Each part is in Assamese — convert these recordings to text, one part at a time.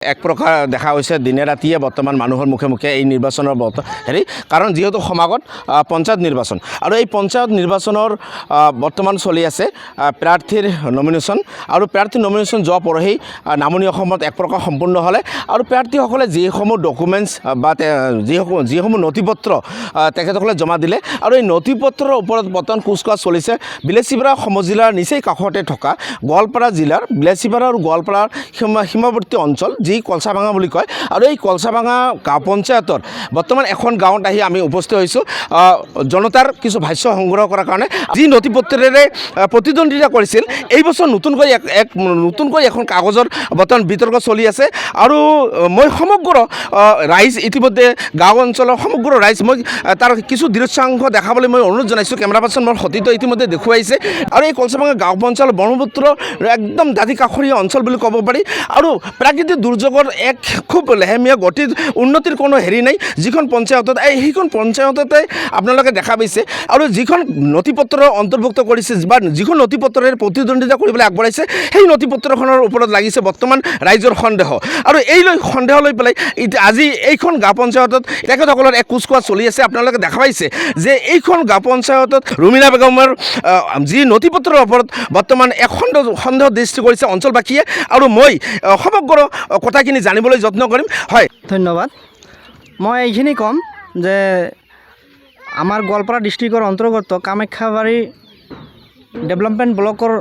এক প্ৰকাৰ দেখা হৈছে দিনে ৰাতিয়ে বৰ্তমান মানুহৰ মুখে মুখে এই নিৰ্বাচনৰ কাৰণ যিহেতু সমাগত পঞ্চায়ত নিৰ্বাচন আৰু এই পঞ্চায়ত নিৰ্বাচনৰ বৰ্তমান চলি আছে প্ৰাৰ্থীৰ নমিনেশ্যন আৰু প্ৰাৰ্থীৰ নমিনেশ্যন যোৱা পৰহি নামনি অসমত এক প্ৰকাৰ সম্পূৰ্ণ হ'লে আৰু প্ৰাৰ্থীসকলে যিসমূহ ডকুমেণ্টছ বা যিসমূহ নথিপত্ৰ তেখেতসকলে জমা দিলে আৰু এই নথিপত্ৰৰ ওপৰত বৰ্তমান কুচকাৱাজ চলিছে বিলাচীপাৰা সমজিলাৰ নিচেই কাষতে থকা গোৱালপাৰা জিলাৰ বিলাচীপাৰা আৰু গোৱালপাৰাৰ সীমাৱৰ্তী অঞ্চল যি কলচাভাঙা বুলি কয় আৰু এই কলচাভাঙা গাঁও পঞ্চায়তৰ বৰ্তমান এখন গাঁৱত আহি আমি উপস্থিত হৈছোঁ জনতাৰ কিছু ভাষ্য সংগ্ৰহ কৰাৰ কাৰণে যি নথিপত্ৰেৰে প্ৰতিদ্বন্দ্বিতা কৰিছিল এই বছৰ নতুনকৈ এখন কাগজৰ বৰ্তমান বিতৰ্ক চলি আছে আৰু মই সমগ্ৰ ৰাইজ ইতিমধ্যে গাঁও অঞ্চলৰ সমগ্ৰ ৰাইজ মই তাৰ কিছু দৃশ্যাংশ দেখাবলৈ মই অনুৰোধ জনাইছোঁ কেমেৰা পাৰ্চন মোৰ সতীৰ্থ ইতিমধ্যে দেখুৱাইছে আৰু এই কলচাভাঙা গাঁও পঞ্চায়ত ব্ৰহ্মপুত্ৰ একদম দাঁতি কাষৰীয়া অঞ্চল বুলি ক'ব পাৰি আৰু প্ৰাকৃতিক দুৰ্যোগৰ এক খুব লেহেমীয়া গতিত উন্নতিৰ কোনো নাই যিখন পঞ্চায়তত সেইখন পঞ্চায়ততে আপোনালোকে দেখা পাইছে আৰু যিখন নথিপত্ৰ অন্তৰ্ভুক্ত কৰিছে বা যিখন নথিপত্ৰেৰে প্ৰতিদ্বন্দ্বিতা কৰিবলৈ আগবঢ়াইছে সেই নথিপত্ৰখনৰ ওপৰত লাগিছে বৰ্তমান ৰাইজৰ সন্দেহ আৰু সন্দেহ লৈ পেলাই আজি এইখন গাঁও পঞ্চায়তত তেখেতসকলৰ এক কুচকাৱাজ চলি আছে আপোনালোকে দেখা পাইছে যে এইখন গাঁও পঞ্চায়তত ৰুমিনা বেগমৰ যি নথিপত্ৰৰ ওপৰত বৰ্তমান এক সন্দেহ দৃষ্টি কৰিছে অঞ্চলবাসীয়ে আৰু মই সমগ্ৰ কথাখিনি জানিবলৈ যত্ন কৰিম হয় ধন্যবাদ মই এইখিনি ক'ম যে আমাৰ গোৱালপাৰা ডিষ্ট্ৰিক্টৰ অন্তৰ্গত কামাখ্যাবাৰী ডেভেলপমেণ্ট ব্লকৰ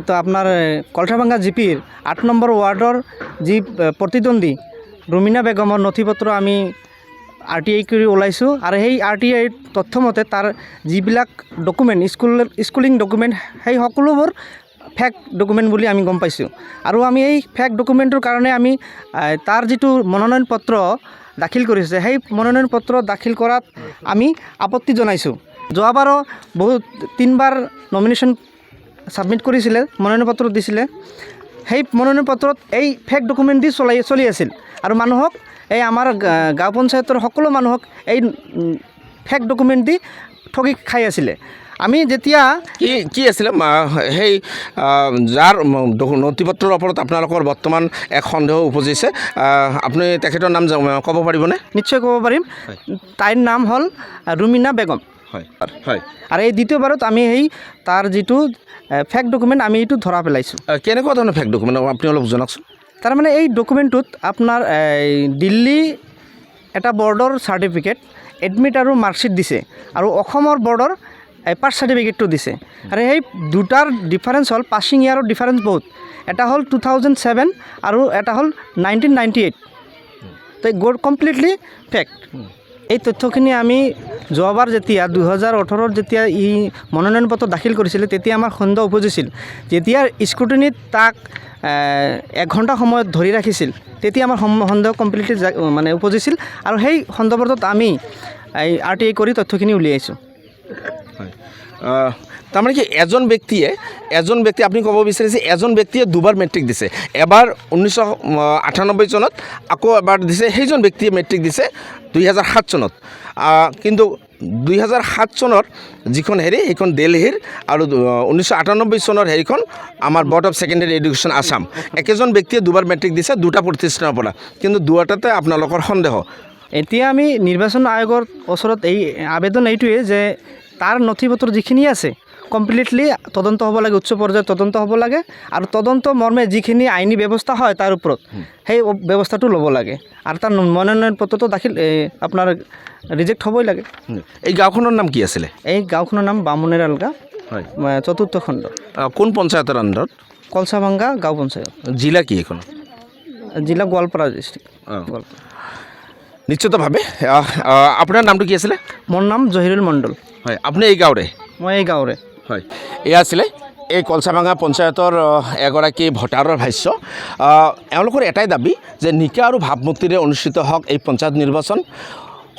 তো আপোনাৰ কলচাভাঙা জিপিৰ 8 নম্বৰ ৱাৰ্ডৰ যি প্ৰতিদ্বন্দ্বী ৰুমিনা বেগমৰ নথিপত্ৰ আমি RTI কৰি ওলাইছোঁ আৰু সেই RTI তথ্যমতে তাৰ যিবিলাক ডকুমেণ্ট স্কুলিং ডকুমেণ্ট সেই সকলোবোৰ ফেক ডকুমেণ্ট বুলি আমি গম পাইছোঁ আৰু আমি এই ফেক ডকুমেণ্টৰ কাৰণে আমি তাৰ যিটো মনোনয়ন পত্ৰ দাখিল কৰিছে সেই মনোনয়ন পত্ৰ দাখিল কৰাত আমি আপত্তি জনাইছোঁ যোৱাবাৰো বহুত 3 বাৰ নমিনেশ্যন ছাবমিট কৰিছিলে মনোনয়ন পত্ৰ দিছিলে সেই মনোনয়ন পত্ৰত এই ফেক ডকুমেণ্ট দি চলি আছিল আৰু মানুহক এই আমাৰ গাঁও পঞ্চায়তৰ সকলো মানুহক এই ফেক ডকুমেণ্ট দি ঠগি খাই আছিলে আমি যেতিয়া কি আছিলে সেই যাৰ নথিপত্ৰৰ ওপৰত আপোনালোকৰ বৰ্তমান এক সন্দেহ উপজিছে আপুনি তেখেতৰ নাম ক'ব পাৰিবনে নিশ্চয় ক'ব পাৰিম তাইৰ নাম হ'ল ৰুমিনা বেগম হয় হয় আৰু এই দ্বিতীয়বাৰত আমি সেই তাৰ যিটো ফেক ডকুমেণ্ট আমি এইটো ধৰা পেলাইছোঁ কেনেকুৱা ধৰণৰ ফেক ডকুমেণ্ট আপুনি অলপ জনাওকচোন তাৰমানে এই ডকুমেণ্টটোত আপোনাৰ দিল্লী এটা বৰ্ডৰ চাৰ্টিফিকেট এডমিট আৰু মাৰ্কশ্বিট দিছে আৰু অসমৰ বৰ্ডৰ পাছ চাৰ্টিফিকেটটো দিছে আৰু সেই দুটাৰ ডিফাৰেঞ্চ হ'ল পাছিং ইয়াৰৰ ডিফাৰেঞ্চ বহুত এটা হ'ল 2007 আৰু এটা হ'ল 1998 তো কমপ্লিটলি ফেক এই তথ্যখিনি আমি যোৱাবাৰ যেতিয়া 2018 যেতিয়া মনোনয়ন পত্ৰ দাখিল কৰিছিলে তেতিয়া আমাৰ সন্দেহ উপজিছিল যেতিয়া স্ক্ৰুটিনিত তাক 1 ঘণ্টা সময়ত ধৰি ৰাখিছিল তেতিয়া আমাৰ সন্দেহ কমপ্লিটলি মানে উপজিছিল আৰু সেই সন্দৰ্ভত আমি এই RTI কৰি তথ্যখিনি উলিয়াইছোঁ হয় তাৰমানে কি এজন ব্যক্তিয়ে আপুনি ক'ব বিচাৰিছে এজন ব্যক্তিয়ে দুবাৰ মেট্ৰিক দিছে এবাৰ 1998 চনত আকৌ এবাৰ দিছে সেইজন ব্যক্তিয়ে মেট্ৰিক দিছে 2007 চনত কিন্তু 2007 চনৰ যিখন সেইখন দিল্লীৰ আৰু 1998 চনৰ সেইখন আমাৰ board of secondary education Assam একেজন ব্যক্তিয়ে দুবাৰ মেট্ৰিক দিছে দুটা প্ৰতিষ্ঠানৰ পৰা কিন্তু দুটাতে আপোনালোকৰ সন্দেহ এতিয়া আমি নিৰ্বাচন আয়োগৰ ওচৰত এই আবেদন এইটোৱে যে তাৰ নথিপত্ৰ যিখিনি আছে কমপ্লিটলি তদন্ত হ'ব লাগে উচ্চ পৰ্যায়ত তদন্ত হ'ব লাগে আৰু তদন্ত মৰ্মে যিখিনি আইনী ব্যৱস্থা হয় তাৰ ওপৰত সেই ব্যৱস্থাটো ল'ব লাগে আৰু তাৰ মনোনয়ন পত্ৰটো দাখিল আপোনাৰ ৰিজেক্ট হ'বই লাগে এই গাঁওখনৰ নাম কি আছিলে এই গাঁওখনৰ নাম বামুণেৰ আলগা হয় 4ৰ্থ খণ্ড কোন পঞ্চায়তৰ আণ্ডাৰত কলচাভাঙা গাঁও পঞ্চায়ত জিলা কি এইখন জিলা গোৱালপাৰা ডিষ্ট্ৰিক্ট গোৱালপাৰা নিশ্চিতভাৱে আপোনাৰ নামটো কি আছিলে মোৰ নাম জহিৰুল মণ্ডল হয় আপুনি এই গাঁৱৰে মই এই গাঁৱৰে হয় এয়া আছিলে এই কলচাভাঙা পঞ্চায়তৰ এগৰাকী ভোটাৰৰ ভাষ্য এওঁলোকৰ এটাই দাবী যে নিকা আৰু ভাৱমূৰ্তিৰে অনুষ্ঠিত হওক এই পঞ্চায়ত নিৰ্বাচন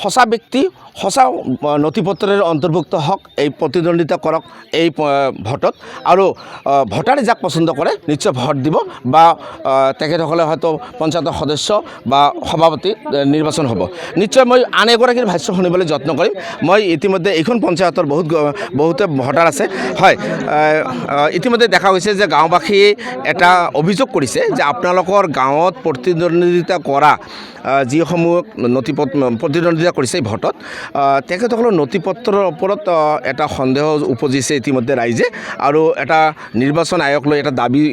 সঁচা ব্যক্তি সঁচা নথি পত্ৰেৰে অন্তৰ্ভুক্ত হওক এই প্ৰতিদ্বন্দ্বিতা কৰক এই ভোটত আৰু ভোটাৰে যাক পচন্দ কৰে নিশ্চয় ভোট দিব বা তেখেতসকলে হয়তো পঞ্চায়তৰ সদস্য বা সভাপতি নিৰ্বাচন হ'ব। নিশ্চয় মই আন এগৰাকীৰ ভাষ্য শুনিবলৈ যত্ন কৰিম। মই ইতিমধ্যে এইখন পঞ্চায়তৰ বহুতে ভোটাৰ আছে। হয়, ইতিমধ্যে দেখা গৈছে যে গাঁওবাসীয়ে এটা অভিযোগ কৰিছে যে আপোনালোকৰ গাঁৱত প্ৰতিদ্বন্দ্বিতা কৰা যিসমূহ প্ৰতিদ্বন্দ্বিতা কৰিছে এই ভোটত তেখেতসকলৰ নথি পত্ৰৰ ওপৰত এটা সন্দেহ উপজিছে ইতিমধ্যে ৰাইজে আৰু এটা নিৰ্বাচন আয়োগ লৈ এটা দাবী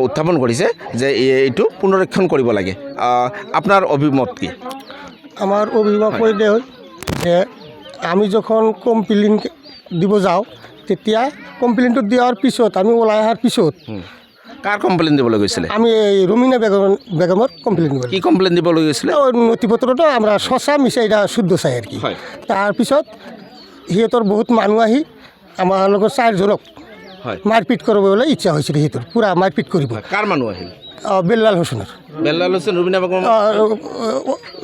উত্থাপন কৰিছে যে এইটো পুনৰীক্ষণ কৰিব লাগে। আপোনাৰ অভিমত কি? আমার অভিভাবক দেয় যে আমি যখন কমপ্লেইন দিব যাওঁ তেতিয়া কমপ্লেইনটো দিয়াৰ পিছত আমি ওলাই অহাৰ পিছত কাৰ কমপ্লেইন দিবলৈ গৈছিলে? আমি এই ৰুমিনা বেগমৰ কমপ্লেইন দিব কি কমপ্লেইন দিবলৈ গৈছিলে? নথি পত্ৰটো আমৰা সঁচা মিছা এটা শুদ্ধ চাই আৰ কি। হয়। তাৰপিছত সিহঁতৰ বহুত মানুহ আহি আমাৰ লগত 4জনক হয়, মাৰপিট কৰিবলৈ ইচ্ছা হৈছিল। সিহঁতৰ পূৰা মাৰপিট কৰিব। কাৰ মানুহ আহিল? বেল্লাল হোসেনৰ বেল্লাল হোসেন ৰুবিনা বেগমৰ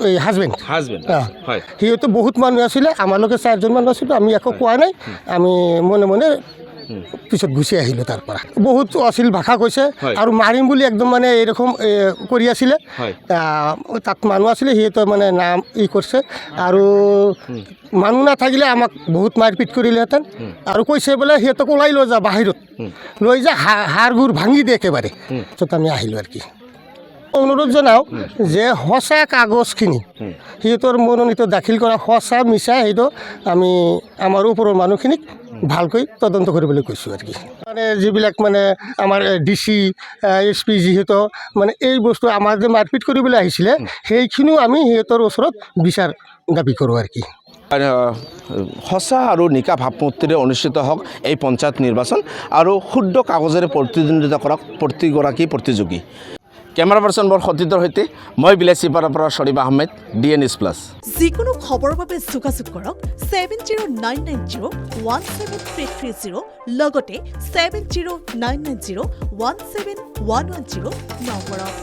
এই হাজবেণ্ড। হাজবেণ্ড। হয়, সিহঁতে বহুত মানুহ আছিলে, আমাৰ লগত 4জন মানুহ আছিলোঁ। আমি একো কোৱা নাই, আমি মনে মনে পিছত গুচি আহিলোঁ তাৰ পৰা। বহুত অশ্লীল ভাষা কৈছে আৰু মাৰিম বুলি একদম মানে এইৰকম কৰি আছিলে। হয়। তাত মানুহ আছিলে, সিহঁতে মানে নাম কৰিছে আৰু মানুহ নাথাকিলে আমাক বহুত মাৰপিট কৰিলেহেঁতেন আৰু কৈছে বোলে সিহঁতক ওলাই লৈ যা বাহিৰত, লৈ যা হাড় গুড় ভাঙি দিয়ে একেবাৰে। পিছত আমি আহিলোঁ আৰু কি। অনুৰোধ জনাওঁ যে সঁচা কাগজখিনি সিহঁতৰ মনোনীত দাখিল কৰা সঁচা মিছা সেইটো আমি আমাৰ ওপৰৰ মানুহখিনিক ভালকৈ তদন্ত কৰিবলৈ কৈছোঁ আৰু কি। মানে যিবিলাক মানে আমাৰ DC SP যিহেতু মানে এই বস্তু আমাৰ যে মাৰপিট কৰিবলৈ আহিছিলে সেইখিনিও আমি সিহঁতৰ ওচৰত বিচাৰ দাবী কৰোঁ আৰু কি। সঁচা আৰু নিকা ভাৱমূৰ্তিৰে অনুষ্ঠিত হওক এই পঞ্চায়ত নিৰ্বাচন আৰু শুদ্ধ কাগজেৰে প্ৰতিদ্বন্দ্বিতা কৰক প্ৰতিগৰাকী প্ৰতিযোগী। কেমেৰা পাৰ্চন বৰ সতীৰ্থৰ সৈতে মই বিলাচীপাৰাৰ পৰা শ্বৰীফ আহমেদ, DN News+। যিকোনো খবৰৰ বাবে যোগাযোগ কৰক 7099017330 লগতে 7099017110 নম্বৰত।